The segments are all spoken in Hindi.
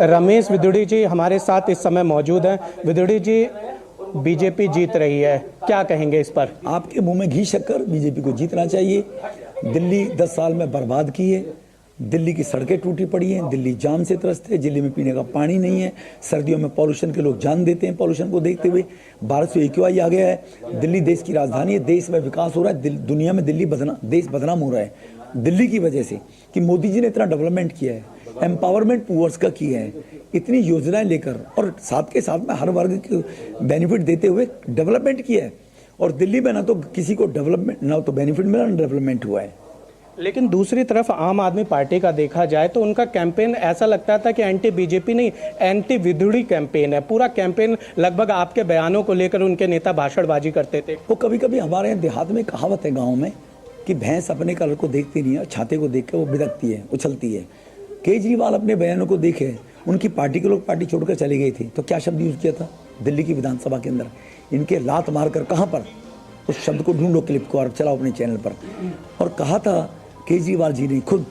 रमेश विदुड़ी जी हमारे साथ इस समय मौजूद हैं। विदुड़ी जी, बीजेपी जीत रही है, क्या कहेंगे इस पर? आपके मुंह में घी शक्कर, बीजेपी को जीतना चाहिए। दिल्ली 10 साल में बर्बाद की है। दिल्ली की सड़कें टूटी पड़ी हैं, दिल्ली जाम से त्रस्त है, दिल्ली में पीने का पानी नहीं है, सर्दियों में पॉल्यूशन के लोग जान देते हैं पॉल्यूशन को देखते हुए। भारत से AQI आ गया है, दिल्ली देश की राजधानी है, देश में विकास हो रहा है, दुनिया में देश बदनाम हो रहा है दिल्ली की वजह से कि मोदी जी ने इतना डेवलपमेंट किया है, एम्पावरमेंट पुअर्स का किया है, इतनी योजनाएं लेकर और साथ के साथ में हर वर्ग को बेनिफिट देते हुए डेवलपमेंट किया है। और दिल्ली में ना तो किसी को डेवलपमेंट, ना तो बेनिफिट मिला, ना डेवलपमेंट हुआ है। लेकिन दूसरी तरफ आम आदमी पार्टी का देखा जाए तो उनका कैंपेन ऐसा लगता था कि एंटी बीजेपी नहीं, एंटी विदुड़ी कैंपेन है। पूरा कैंपेन लगभग आपके बयानों को लेकर उनके नेता भाषणबाजी करते थे। वो कभी कभी हमारे यहाँ देहात में कहावत है गाँव में कि भैंस अपने कलर को देखती नहीं है, छाते को देख के वो बिदकती है, उछलती है। केजरीवाल अपने बयानों को देखे, उनकी पार्टी के लोग पार्टी छोड़कर चले गए थे तो क्या शब्द यूज किया था दिल्ली की विधानसभा के अंदर? इनके लात मारकर कहाँ पर, उस शब्द को ढूंढो, क्लिप को और चलाओ अपने चैनल पर। और कहा था केजरीवाल जी ने खुद,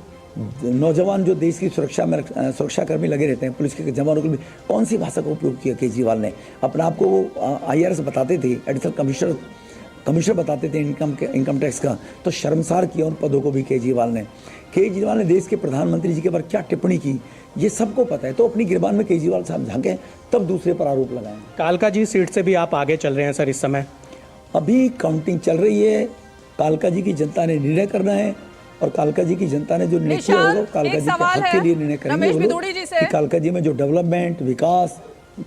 नौजवान जो देश की सुरक्षा में सुरक्षाकर्मी लगे रहते हैं, पुलिस के जवानों के भी कौन सी भाषा का उपयोग किया केजरीवाल ने? अपने आप को वो IRS बताते थे, एडिशनल कमिश्नर बताते थे इनकम टैक्स का, तो शर्मसार किया उन पदों को भी केजरीवाल ने देश के प्रधानमंत्री जी के पर क्या टिप्पणी की ये सबको पता है। तो अपनी गिरबान में केजरीवाल साहब झांके तब दूसरे पर आरोप लगाएं। कालका जी सीट से भी आप आगे चल रहे हैं सर इस समय? अभी काउंटिंग चल रही है, कालका जी की जनता ने निर्णय करना है और कालका जी की जनता ने जो निर्णय किया होगा कालका जी के हक के लिए निर्णय करेंगे। कालका जी में जो डेवलपमेंट विकास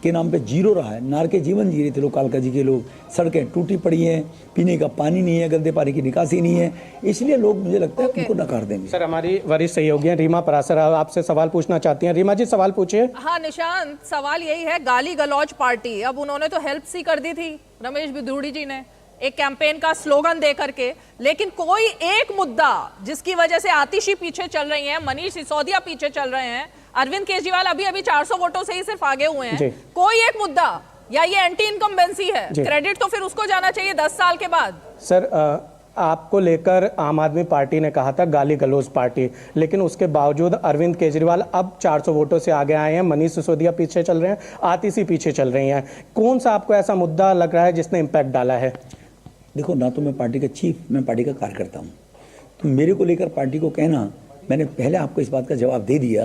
के नाम पे जीरो रहा है, नार के जीवन जी रहे थे लोग कालका जी के लोग, सड़कें टूटी पड़ी हैं, पीने का पानी नहीं है, गंदे पानी की निकासी नहीं है, इसलिए लोग मुझे लगता है उनको नकार देंगे। सर, हमारी वरिष्ठ सहयोगी हैं रीमा परासर आपसे सवाल पूछना चाहती हैं। रीमा जी, सवाल पूछिए। हाँ निशांत, सवाल यही है, गाली गलौज पार्टी, अब उन्होंने तो हेल्प सी कर दी थी रमेश विदुड़ी जी ने एक कैंपेन का स्लोगन दे करके, लेकिन कोई एक मुद्दा जिसकी वजह से आतिशी पीछे चल रही है, मनीष सिसोदिया पीछे चल रहे हैं, अरविंद केजरीवाल अभी 400 वोटों से ही सिर्फ आगे हुए हैं, कोई एक मुद्दा, या ये एंटी इनकम्बेंसी है, क्रेडिट तो फिर उसको जाना चाहिए 10 साल के बाद। सर, आपको लेकर आम आदमी पार्टी ने कहा था गाली गलौज पार्टी, लेकिन उसके बावजूद अरविंद केजरीवाल अब 400 वोटों से आगे आए हैं, मनीष सिसोदिया पीछे चल रहे हैं, आतिशी पीछे चल रही हैं। कौन सा आपको ऐसा मुद्दा लग रहा है जिसने इम्पैक्ट डाला है? देखो, ना तो मैं पार्टी का चीफ, मैं पार्टी का कार्यकर्ता हूँ, तो मेरे को लेकर पार्टी को कहना, मैंने पहले आपको इस बात का जवाब दे दिया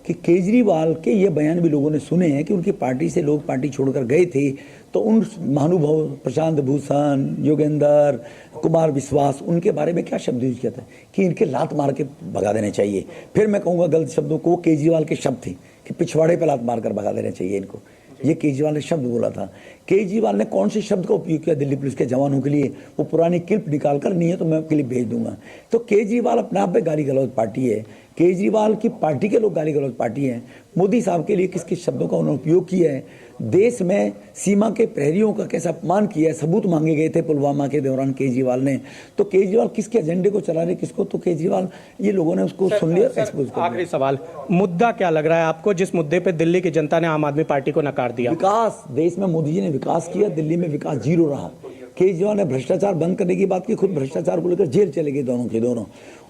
कि केजरीवाल के ये बयान भी लोगों ने सुने हैं कि उनकी पार्टी से लोग पार्टी छोड़कर गए थे, तो उन महानुभाव प्रशांत भूषण, योगेंद्र कुमार विश्वास, उनके बारे में क्या शब्द यूज किया था कि इनके लात मार के भगा देना चाहिए। फिर मैं कहूँगा गलत शब्दों को, केजरीवाल के शब्द थे कि पिछवाड़े पर लात मारकर भगा देना चाहिए इनको, ये केजरीवाल ने शब्द बोला था। केजरीवाल ने कौन से शब्द का उपयोग किया दिल्ली पुलिस के जवानों के लिए, वो पुरानी क्लिप निकाल कर, नहीं है तो मैं आपके लिए भेज दूंगा। तो केजरीवाल अपने आप में गाली गलौज पार्टी है, केजरीवाल की पार्टी के लोग गाली गलौज पार्टी है। मोदी साहब के लिए किस किस शब्दों का उन्होंने उपयोग किया है, देश में सीमा के प्रहरियों का कैसा अपमान किया है, सबूत मांगे गए थे पुलवामा के दौरान केजरीवाल ने। तो केजरीवाल किसके एजेंडे को चला रहे, किसको, तो केजरीवाल ये लोगों ने उसको सुन लिया, एक्सपोज कर दिया। आखिरी सवाल, मुद्दा क्या लग रहा है आपको जिस मुद्दे पे दिल्ली की जनता ने आम आदमी पार्टी को नकार दिया? विकास, देश में मोदी जी ने विकास किया, दिल्ली में विकास जीरो रहा। केजरीवाल ने भ्रष्टाचार बंद करने की बात की, खुद भ्रष्टाचार को लेकर जेल चले गए दोनों के दोनों,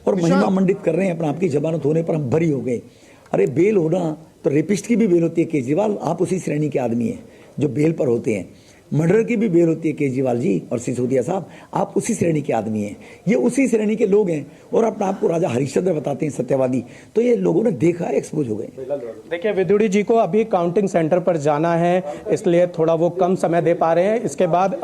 और महिमा मंडित कर रहे हैं अपना, आपकी जमानत होने पर हम बरी हो गए। अरे बेल होना तो रेपिस्ट की भी बेल होती है केजरीवाल, आप उसी श्रेणी के आदमी हैं जो बेल पर होते हैं। मर्डर की भी बेल होती है केजरीवाल जी और सिसोदिया साहब, आप उसी श्रेणी के आदमी हैं, ये उसी श्रेणी के लोग हैं, और अपना आपको राजा हरिश्चंद्र बताते हैं, सत्यवादी। तो ये लोगों ने देखा, एक्सपोज हो गए। देखिए, विदुड़ी जी को अभी काउंटिंग सेंटर पर जाना है, इसलिए थोड़ा वो कम समय दे पा रहे हैं। इसके बाद